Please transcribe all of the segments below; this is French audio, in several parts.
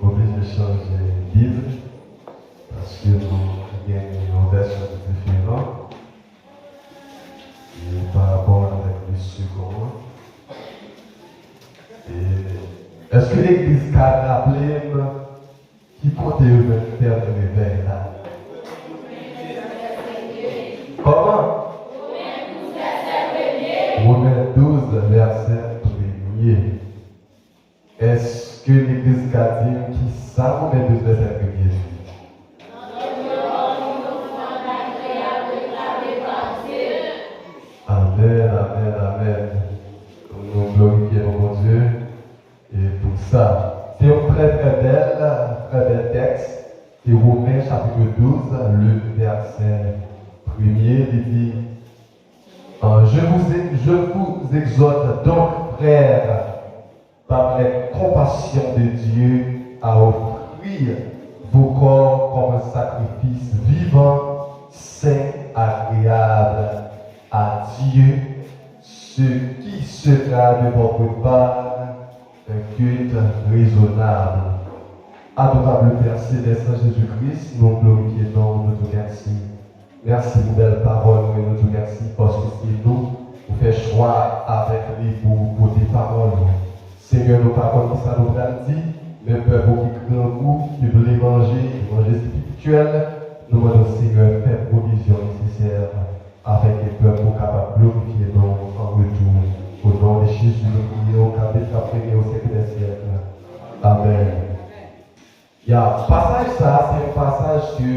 obligé de changer de livre parce que nous avons une version différente et par rapport avec le second. Et est-ce que l'Église a rappelé qui compte le faire de réveil là? Comment? Romains 12, verset 1er. Est-ce que l'Église a dit qui ça, Romains 12, verset 1er? Amen, amen, amen. Nous glorifions mon Dieu. Et pour ça, c'est un très bel texte. Et Romains chapitre 12, le verset 1er, il dit je vous exhorte donc, frères, par les compassions de Dieu, à offrir vos corps comme un sacrifice vivant, saint, agréable à Dieu, ce qui sera de votre part un culte raisonnable. Adorable Père Céleste Jésus-Christ, nous glorifions, nous te remercions. Merci pour belles paroles, nous te remercions parce que c'est nous qui faisons choix avec lui pour tes paroles. Seigneur, nos paroles qui ça nous a dit, mais peuple qui craint vous, qui veut manger spirituel, nous demandons Seigneur, faire provision nécessaire avec les peuples capables de glorifier nous en retour. Au nom de Jésus, nous prions, car nous sommes au siècle des siècles. Amen. Il y a un passage, ça, c'est un passage que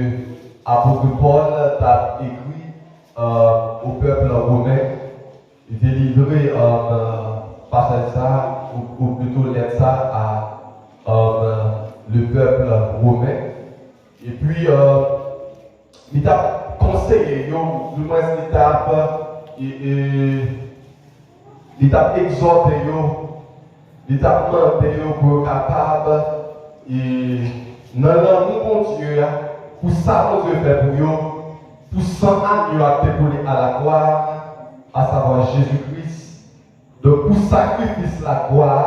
l'apôtre Paul a écrit au peuple romain. Il était livré passage ça, ou plutôt lettre ça à le peuple romain. Et puis, il a conseillé, du moins il a exhorté, il a demandé pour être capable, et dans l'amour de Dieu, pour ça que Dieu fait pour eux, pour 100 ans, à décoller à la croix, à savoir Jésus-Christ. Donc, pour sacrifice la croix,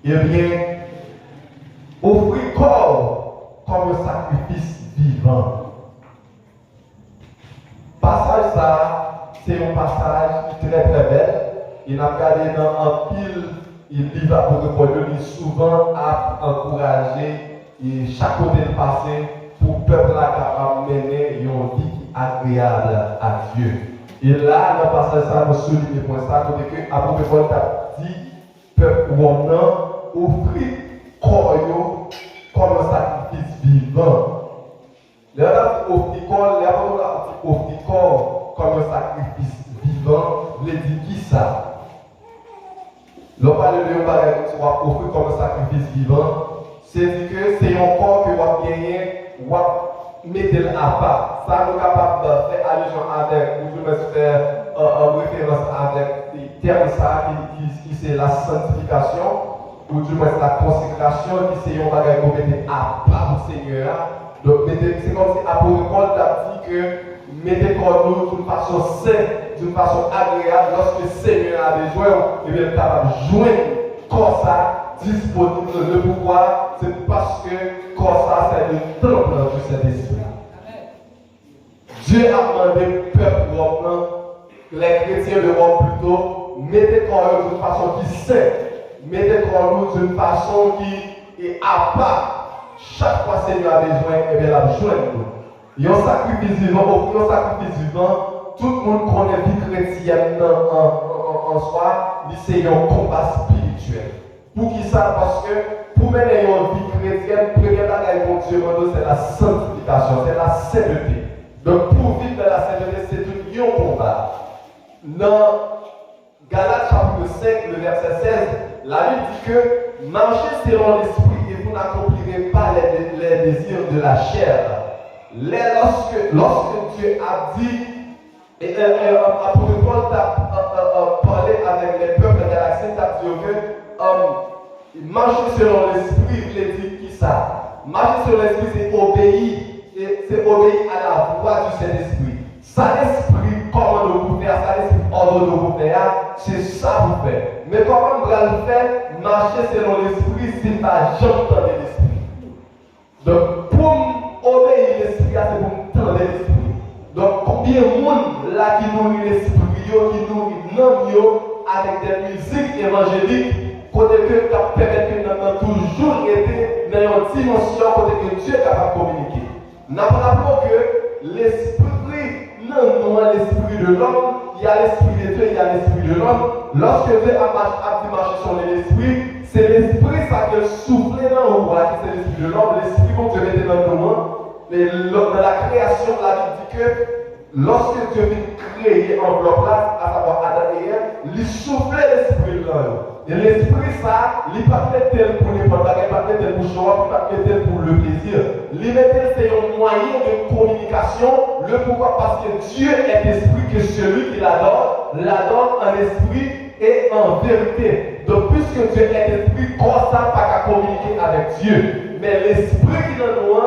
eh bien, offrir corps comme un sacrifice vivant. Passage ça, c'est un passage très très bel. Il a regardé dans un pile, il livre pour Paul, il souvent a encouragé et chaque côté de passé pour le peuple à mener une vie agréable à Dieu. Et là, dans le passage ça, nous soulignons pour ça, côté que après Paul a dit, peuple romain, offrir corps comme un sacrifice vivant. L'heure offrir corps comme un sacrifice vivant, il dit qui ça? L'on parle de offrir comme un sacrifice vivant, c'est dire que c'est un corps que vous avez gagné, vous mettez à part. Ça nous capable de faire allusion avec, ou de faire référence avec les termes qui c'est la sanctification, ou du moins la consécration, qui c'est un bagage que vous mettez à part au Seigneur. Donc, c'est comme si l'apôtre Paul a dit que mettez pour nous d'une façon saine, d'une façon agréable, lorsque le Seigneur a besoin, et bien capable de joindre comme ça, disponible. Le pouvoir, c'est parce que comme ça, c'est le temple du Saint-Esprit. Dieu a demandé au peuple romain, les chrétiens de Rome plutôt, mettez pour nous d'une façon qui est saine, mettez pour nous d'une façon qui est à part. Chaque fois que le Seigneur a besoin, et bien la joindre nous. Il y a un sacrifice vivant, au sacrifice vivant, tout le monde connaît la vie chrétienne en soi, c'est un combat spirituel. Pour qui ça? Parce que pour mener une vie chrétienne, première bagaille pour Dieu, c'est la sanctification, c'est la sainteté. Donc pour vivre dans la sainteté, c'est tout un combat. Dans Galates chapitre 5, le verset 16, la Bible dit que marchez selon l'esprit et vous n'accomplirez pas les désirs de la chair. Lorsque Dieu a dit, et l'apôtre Paul a parlé avec les peuples de la Sainte, a dit que marcher selon l'esprit, il a dit qui ça? Marcher selon l'esprit, c'est obéir à la voix du Saint-Esprit. Saint-Esprit, comment nous faire, Saint-Esprit, ordre de vous faire, c'est ça vous faire. Mais comment on va le faire marcher selon l'esprit si pas j'entends l'esprit? Donc, pour obéir l'esprit, c'est pour entendre l'esprit. Donc, combien de monde là qui nourrit l'esprit, qui nourrit l'homme avec des musiques évangéliques, côté que ça permet que nous avons toujours été dans une dimension côté que Dieu est capable de communiquer. Nous rappelons que l'esprit, non, l'esprit de l'homme, il y a l'esprit de Dieu, il y a l'esprit de l'homme. Lorsque Dieu a marché sur l'esprit, c'est l'esprit ça qui est soufflé dans le roi, c'est l'esprit de l'homme, l'esprit qu'on Dieu mettait dans le monde. Dans la création, la Bible dit que lorsque Dieu vient créer enveloppe là, à savoir Adam et Ève, il soufflait l'esprit de l'homme. Et l'esprit ça, il ne pas tel pour n'importe quoi, il ne pas tel pour choix, il ne pas tel pour le plaisir. L'immédiat c'est un moyen de communication. Le pourquoi? Parce que Dieu est esprit, que celui qui l'adore en esprit et en vérité. Donc puisque Dieu est esprit, comme ça, pas qu'à communiquer avec Dieu. Mais l'esprit qui est dans nous,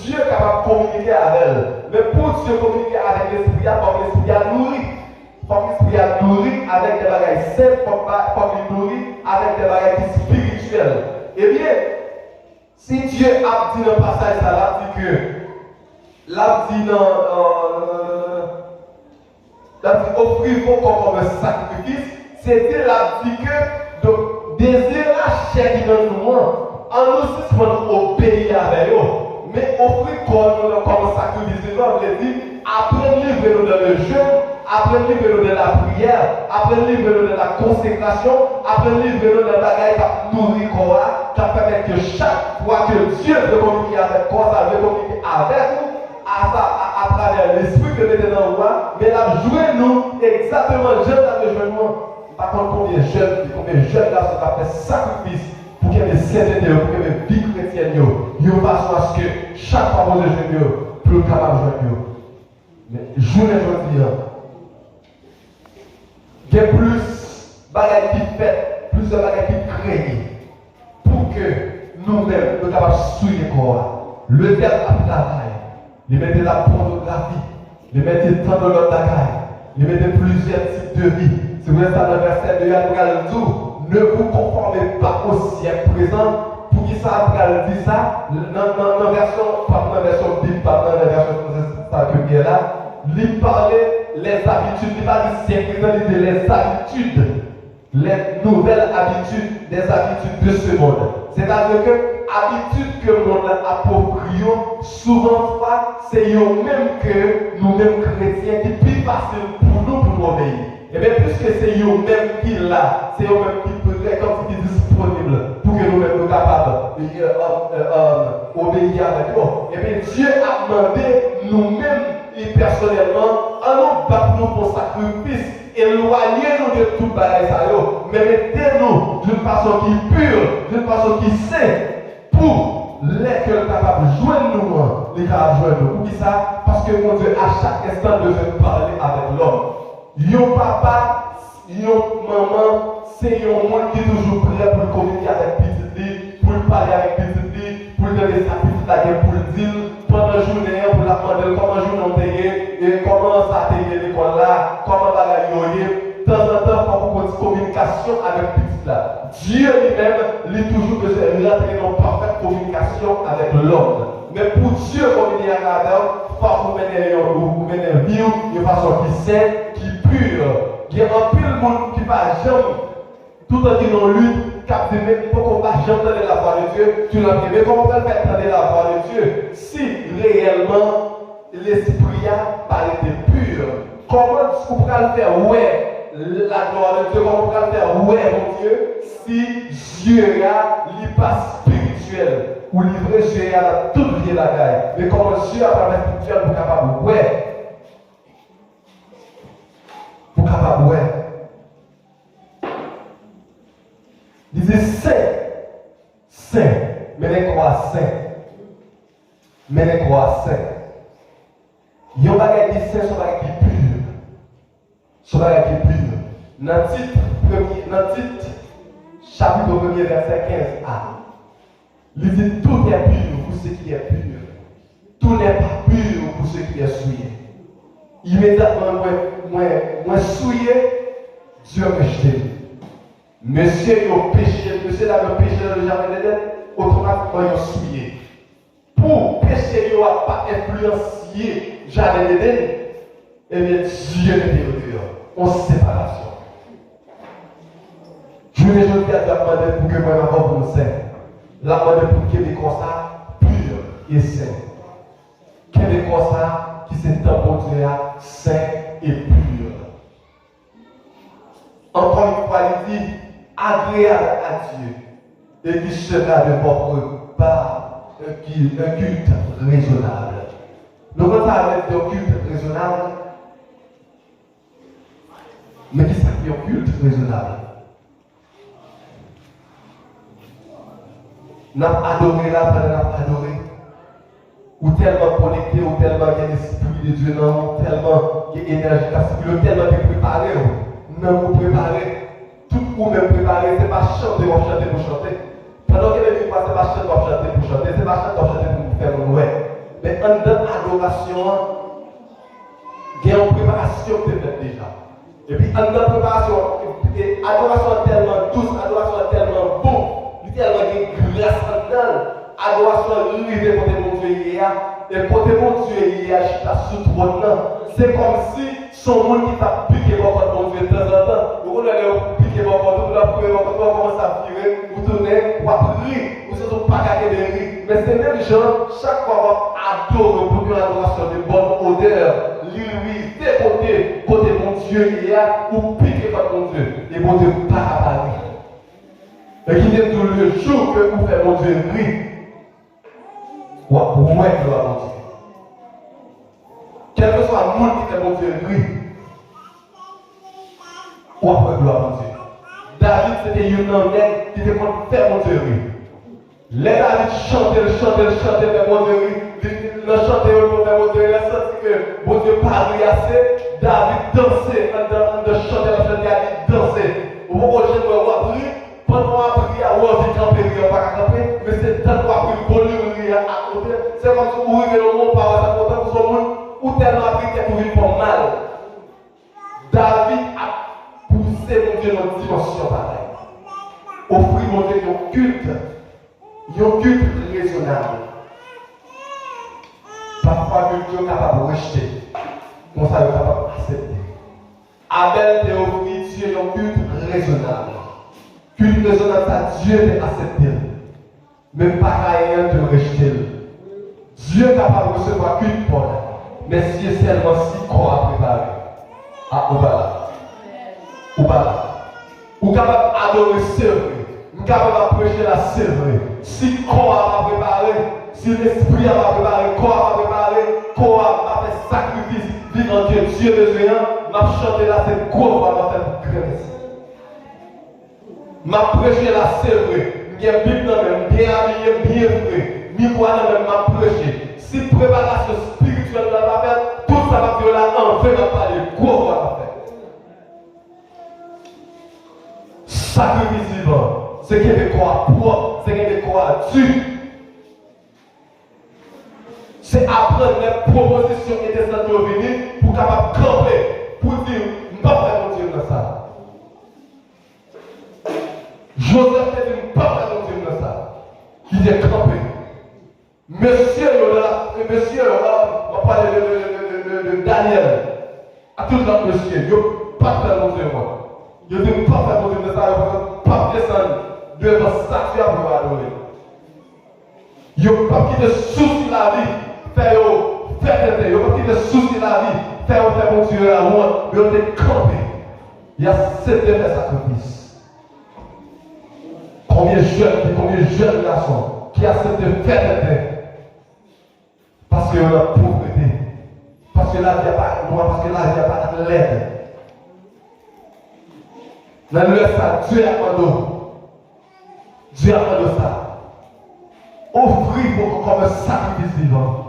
Dieu est capable de communiquer avec elle. Mais pour Dieu communiquer avec l'esprit, il faut que l'esprit a nourri. Il faut que l'esprit a nourri avec des bagages simples, il faut qu'il nourrit avec des bagages spirituels. Eh bien, si Dieu a dit dans le passage, ça l'a dit que, l'a dit offrir vos corps comme un sacrifice, c'était l'a dit que, donc, désir la chair qui dans nous, en nous, si on obéit avec eux, mais offrir comme un sacrifice, c'est comme je l'ai dit, après livrer nous dans le jeûne, après livrer nous dans la prière, après livrer nous dans la consécration, après livrer nous dans la bagaille qui nourrit quoi, qui permet que chaque fois que Dieu veut communiquer avec quoi, ça veut communiquer avec nous, à travers l'esprit que nous mettons dans nous, mais la jouer nous exactement, je l'avais joué nous. Par contre, combien de jeunes garçons qui ont fait sacrifice pour qu'il y ait des saintetés, pour qu'il y ait des vies chrétiennes, ils ont façon à ce que chaque fois que je joue, plus capable de jouer. Mais journée aujourd'hui, il y a plus de bagages qui fait, plus de bagages qui créent, pour que nous-mêmes, nous soyons capables de suivre le corps. Le terme à travail, ils mettez la pornographie, ils mettez tant de l'autre bagaille, ils mettez plusieurs types de vie. Si vous êtes dans le verset de Yann ne vous conformez pas au siècle présent. Pour qui ça a dit ça, dans la version, pas dans la version Bible, pas dans la version que bien là, il parlait les habitudes, il parlait du siècle présent, il dit les habitudes, les nouvelles habitudes, des habitudes de ce monde. C'est-à-dire que habitudes que le monde approprie, souvent c'est eux-mêmes que nous-mêmes chrétiens qui plus facile pour nous obéir. Et bien, puisque c'est eux-mêmes qui l'a, c'est eux-mêmes qui peuvent, comme si disponible pour que nous-mêmes nous capables d'obéir avec eux. Et bien, Dieu a demandé nous-mêmes et personnellement, à nous battre nous pour sacrifice, éloignez-nous de toute bagaille, mais mettez-nous d'une façon qui est pure, d'une façon qui est sainte, pour les que nous capables de joindre nous, les capables de joindre nous. Pour qui ça? Parce que mon Dieu, à chaque instant, devait parler avec l'homme. Yon papa, yon maman, c'est yon monde qui est toujours prêt pour communiquer avec petit, pour parler avec petit, pour donner sa petite baguette, pour le dire, pendant la journée, pour la demander comment je vous payé, et comment ça a payé l'école là, comment va la yoyer. De temps en temps, pour une communication avec petit là. Dieu lui-même, il est toujours besoin de rentrer dans une parfaite communication avec l'homme. Mais pour Dieu communiquer avec l'homme, il faut vous mener un vie de façon qui saine, qui pure. Il y a un pile de monde qui va jamais, tout en disant lutte, capter, mais pourquoi on va jamais entendre la voix de Dieu, tu l'as dit, mais comment on peut faire entendre la voix de Dieu si réellement l'esprit a pas été pur? Comment on peut le faire? Ouais. La gloire de Dieu, comment on peut le faire? Ouais, mon Dieu, si Dieu n'est pas spirituel, ou livré Dieu à toute vie la gaille. Mais comment Dieu a pas spirituel pour capable, ouais. Pour capable, ouais. Il dit saint, mais les croix saint. Mais les croix saint. Il y a un bagage qui saint, son bagage qui pur. Son bagage qui pur. Dans le titre, chapitre 1er, verset 15a, il dit tout est pur pour ce qui est pur. Tout n'est pas pur pour ce qui est souillé. Immédiatement, moi souillé, Dieu me jeté. Monsieur, il a péché, monsieur a péché dans le jardin d'Éden, automatiquement il a souillé. Pour péché, il n'a pas influencé le jardin d'Éden, eh bien Dieu était au dehors, en séparation. Je vais aujourd'hui à la demande pour que moi m'avance pour le saint. La demande pour que mes constats purs et saints. Que mes constats qui s'est tamponné à saint et pur. Encore une fois, il dit agréable à Dieu et qui sera de votre part un culte raisonnable. Nous allons parler d'un culte raisonnable, mais qui s'appelle un culte raisonnable. Nous avons adoré là, nous avons adoré. Ou tellement connecté, ou tellement il y a l'esprit de Dieu, non, tellement il y a énergie, ou tellement préparé. Nous avons préparé. Tout ou même préparé, ce n'est pas chanter pour chanter pour chanter. Pendant que les gens ne pas chanter pour chanter pour chanter, ce n'est pas chanter pour chanter pour faire un ouais. Mais en adoration, il y a une préparation qui est faite déjà. Et puis en préparation, adoration tellement douce, adoration tellement bon, tellement de grâce en dedans, adoration arrivée pour mon Dieu hier, et pour mon Dieu hier, je suis sous trône. C'est comme si son monde qui t'a piqué mon Dieu de temps en temps, vous allez piquer mon Dieu, vous allez commencer à virer, vous tournez, vous rire, vous ne pas qu'à rire. Mais ces mêmes gens, chaque fois qu'on adore pour une adoration de bonne odeur, lui, côté mon Dieu hier, ou piquer mon Dieu, et mon Dieu pas à Paris. Et qui dit tout le jour que vous faites mon Dieu rire, ou à vous mettre gloire à mon Dieu. Quel que soit le monde qui fait mon Dieu rire, ou après gloire à mon Dieu. David, c'était un homme qui était pour faire mon Dieu rire. Les David chantait fait mon Dieu rire. Il chantait fait mon Dieu rire. Il a senti que mon Dieu parlait assez. David dansait, en chantait, David dansait. Au moment où je me rire, pendant qu'on a prié, on a vu camper, pas camper, mais c'est tant qu'on a pris le volume à côté. C'est comme si vous arrivez au monde par exemple, pour son monde, ou tellement pris qu'il y a pour mal. David a poussé mon Dieu dans une dimension pareille. Offrir mon Dieu un culte raisonnable. Parfois, que Dieu est capable de rejeter, comme ça, il est capable d'accepter. Abel t'a offert Dieu un culte raisonnable. Culte raisonnable, ça Dieu t'a accepté. Mais pas Caïn te rejeter. Dieu est capable de recevoir culte pour mais si c'est seulement si qu'on a préparé. Ah, ou pas. Ou capable d'adorer c'est vrai. Ou capable d'approcher la c'est vrai. Si qu'on a préparé, si l'esprit a préparé, qu'on a préparé, qu'on a fait sacrifice, vivant que Dieu besoin, m'a chanté là, c'est quoi va faire grâce. M'a prêché là, c'est vrai. Bien Bible même, bien habillé, bien vrai. Mi quoi même m'a prêché. Si préparation spirituelle dans la faire, tout ça va violer en fait m'a parler. Quoi va faire? Sacrifice vivant, c'est qu'il y a des quoi propre, c'est qu'il y a des quoi dur. C'est apprendre les propositions et des venir pour capable camper, pour dire, je ne peux pas faire mon Dieu dans ça. Joseph te dit, je ne peux pas faire mon Dieu dans ça. Il est campé. Monsieur, on va parler de Daniel. À tout le monde, monsieur, il ne peut pas faire mon Dieu moi. Il ne peut pas faire mon Dieu dans ça, il ne peut pas descendre devant sa statue pour adorer. Il ne peut pas quitter souci la vie. Faire tête, il n'y a pas de soucis dans la vie, faire mon Dieu à moi, mais on est campé. Il y a 7 de sacrifices. Combien de jeunes garçons qui acceptent de faire tête parce qu'il y a la pauvreté, parce que là, il n'y a pas de droit, parce que là, il n'y a pas de l'aide. Dans le ça, Dieu a demandé. Dieu a demandé ça. Offrir comme un sacrifice vivant.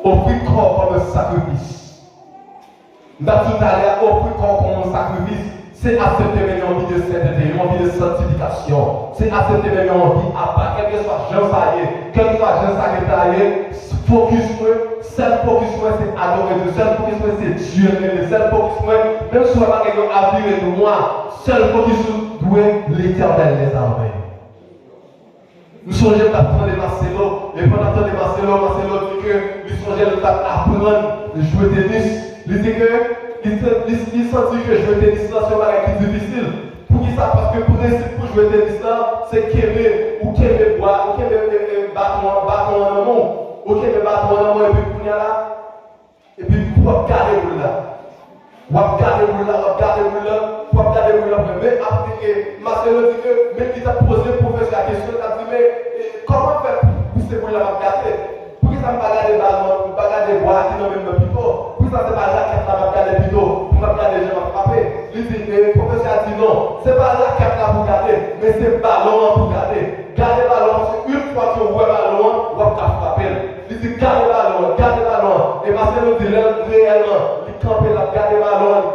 Offrir corps comme un sacrifice. Dans tout à l'heure, offrir corps comme un sacrifice, C'est accepter une envie de sainteté, une envie de sanctification. C'est accepter une envie à part, quel que soit Jean Saillé, quel que soit Jean Saillé, focus, seul focus, c'est adorer Dieu, seul focus, c'est Dieu, seul focus, même si on va pas avenir de moi, seul focus, doit l'éternel les armées. Nous songeons à prendre les Marcelo, et pendant que les Marcelo dit que nous songeons à apprendre à jouer tennis. Il dit que il sentit que jouer tennis là c'est un difficile. Pour qui ça? Parce que pour jouer tennis là, c'est qu'aimer ou qu'aimer boire, ou qu'aimer battre en amont, ou qu'aimer battre en amont et puis pour là, et puis pour garder vous là. Ou regarder vous là, mais après Marcelo dit que même il t'a posé pour faire la question, il a dit mais comment faire pour ces vous là regarder? Pour que ça me bagarre des ballons, me bagarre des bois qui n'ont même pas plutôt. Pour ça c'est pas là qu'elle va regarder plutôt, pour regarder les gens frapper. Il dit le professeur a dit non, c'est pas là qu'elle va vous garder, mais c'est ballon pour garder. Gardez ballon parce qu'une fois que vous voyez ballon, vous va frapper. Il dit gardez ballon. Et Marcelo dit réellement, il campe là, gardez ballon,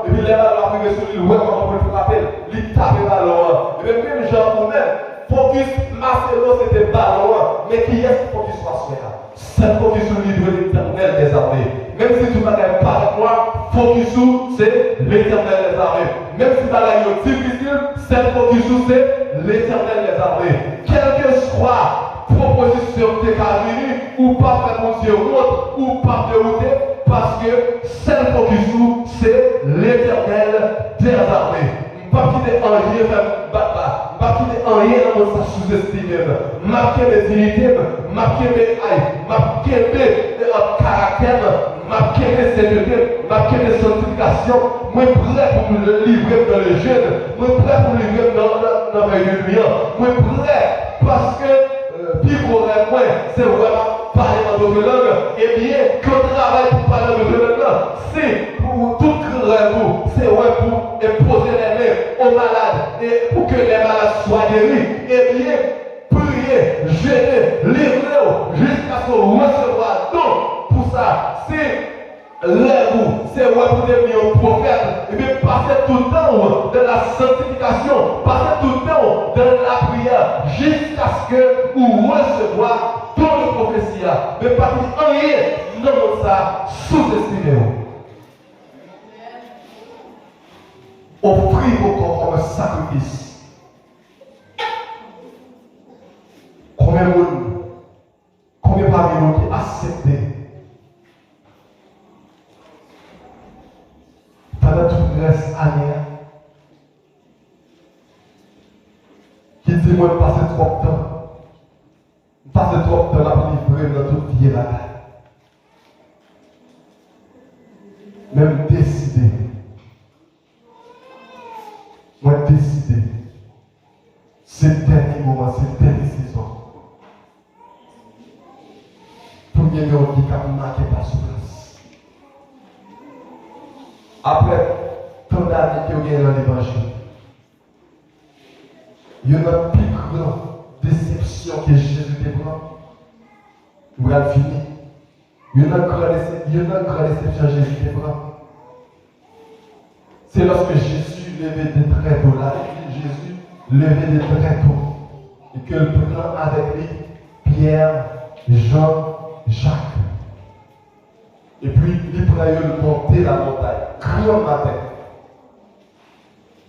et puis les ballons arrivent sur lui, ouais, comment on peut le frapper, il tape le ballon. Et même genre ou même, focus Marcelo c'était ballon, mais qui est-ce qu'il faut qu'il soit celui-là? C'est focus sur lui de l'éternel des armées. Même si tu n'as pas avec moi, focus sur c'est l'éternel des armées. Même si tu as la difficile, c'est focus sur c'est l'éternel des armées. Quel que soit proposition de Carini, ou pas faire mon Dieu honte, ou pas de honte, parce que celle focus c'est l'éternel des armées. Pas quitter en rien faire baba, pas quitter en rien dans sa sous-estime, marquer mes dignités, marquer mes aïe, marquer mes caractères, marquer mes saintetés, marquer mes sanctifications. Moi prêt pour me livrer dans le jeûne, moi prêt pour me livrer dans les réunions, moi prêt parce que vivre moi, c'est vraiment parler dans d'autres langues. Et bien, quand on travaille pour parler dans d'autres langues, c'est pour tout vous, c'est pour imposer les mains aux malades et pour que les malades soient guéris. Et bien, prier, jeûner, livrer jusqu'à ce qu'on recevoir. Donc, pour ça, c'est lève-vous, c'est pour devenir un prophète. Et bien, passez tout le temps dans la sanctification, passez tout le temps dans la prière, jusqu'à ce que vous recevoir dans le prophétie. Mais pas rien, non, ça, sous-estimez-vous. Offrez vos corps comme un sacrifice. Combien parmi nous qui acceptent pendant toute la année qui dit moi passer trop de temps à livrer dans toute vie là. Même décider. Moi décider. C'est le dernier moment, c'est la dernière saison. Pour gagner un handicap marqué par souffrance. Après tant d'années que vous avez dans l'évangile, il y a une plus grande déception que Jésus déprend. Vous avez fini. Il y a une grande déception que Jésus déprend. C'est lorsque Jésus levait des traits tôt là, Jésus levait des traits tôt, et que le prend avec lui Pierre, Jean, Jacques. Et puis il prend le monter la montagne, grand matin.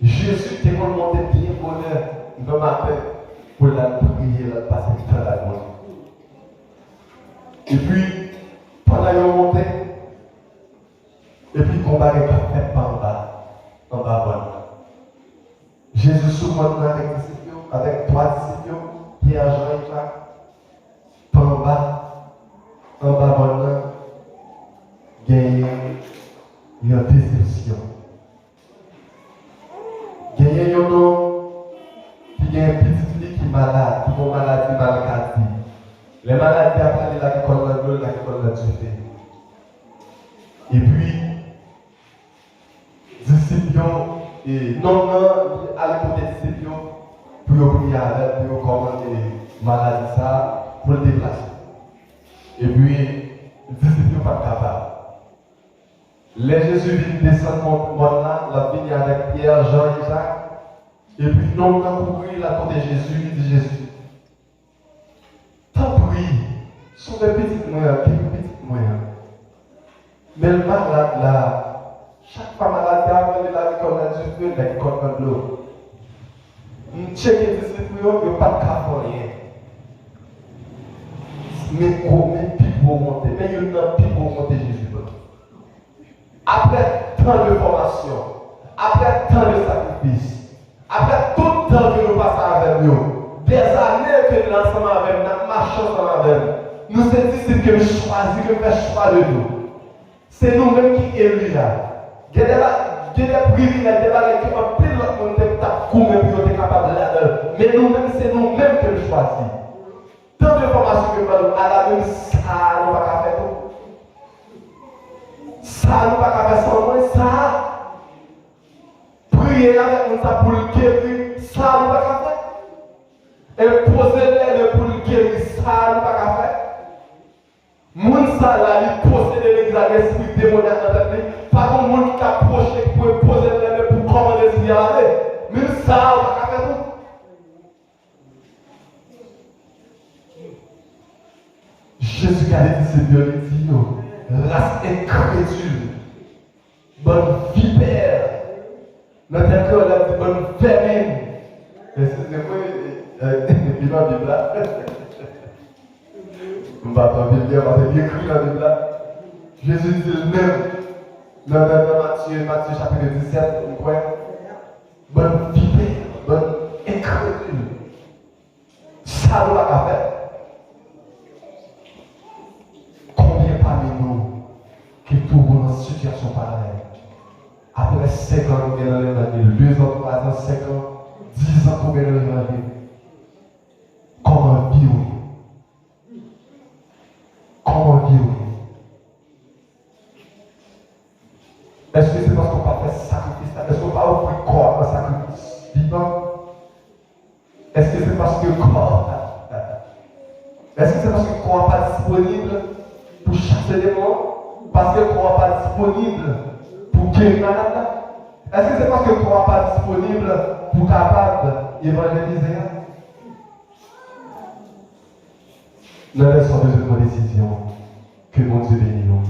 Jésus était pour monter bien bonheur le matin pour la prier, la passer dans la gloire. Et puis pendant qu'il montait, et puis combat avec la tête en bas. Jésus souvent avec trois disciples, Pierre, Jean et Jacques, en bas, gagner une déception. Gagner un homme qui a un petit fille qui est malade, qui a une maladie maladies. Les maladies après la école de l'eau, la école de Dieu. Et puis, disciples et non à l'écoute des disciples pour prier avec, pour commander maladie ça, pour le déplacer. Et puis, les disciples ne sont pas capables. Les Jésus vient descendre mon là, la vigne avec Pierre, Jean et Jacques. Et puis, non, on a couru la côté de Jésus, il dit Jésus. Tant pis, sont des petites moyens, quelques petites moyens. Mais le malade là, chaque fois malade, il a l'école du feu, l'école de l'eau. On check les disciples, il n'y a pas de cas pour rien. Mais comment puis pour monter, mais il y a un puis pour monter Jésus. Après tant de formation, après tant de sacrifices, après tout le temps que nous passons avec nous, des années que nous ensemble avec nous, nous marchons ensemble avec nous, nous sommes disciples que nous choisissons, que nous faisons choix de nous. C'est nous-mêmes qui élus là. Il y a des privilèges, des bagages qui ont pris l'autre monde pour être capable de là. Mais nous-mêmes, c'est nous-mêmes que nous choisissons. Tant de formations que nous avons, à la même ça, nous ne pouvons pas faire tout. Ça, nous ne pouvons pas faire sans moins, ça. Prier avec nous pour le guérir, ça, nous ne pouvons pas faire. Et poser l'aide pour le guérir, ça, nous ne pouvons pas faire. Moun sa la, il possède l'examen esprit démoniaque dans la tête. Pas comme moun qui approche pour poser l'aide pour commander l'esprit à aller. Même ça, on va faire tout. Jésus a dit, c'est bien, il dit, race incrédule, bonne vipère. Notre cœur, il a dit, bonne vermine. Excusez-moi, il va Bible là. On va pas bien parce qu'il écrit dans la Bible là. Jésus dit le même. Dans Matthieu chapitre 17, on croit. Bonne vipère, bonne incrédule. Ça nous va faire. Combien parmi nous qui trouvent dans une situation pareille? Après 5 ans, nous venons dans l'année, 2 ans, 3 ans, 5 ans, 10 ans, nous venons dans l'année. Comment vivre? Comment vivre? Est-ce que c'est parce qu'on n'a pas fait sacrifice? Est-ce qu'on n'a pas offert corps un sacrifice vivant? Est-ce que c'est parce que le corps est-ce que c'est parce que le corps n'est pas disponible pour chasser les morts? Parce que le corps n'est pas disponible pour guérir malade? Est-ce que c'est parce que le corps n'est pas disponible pour capable d'évangéliser? Nous laissons besoin de décision. Que mon Dieu bénisse nous.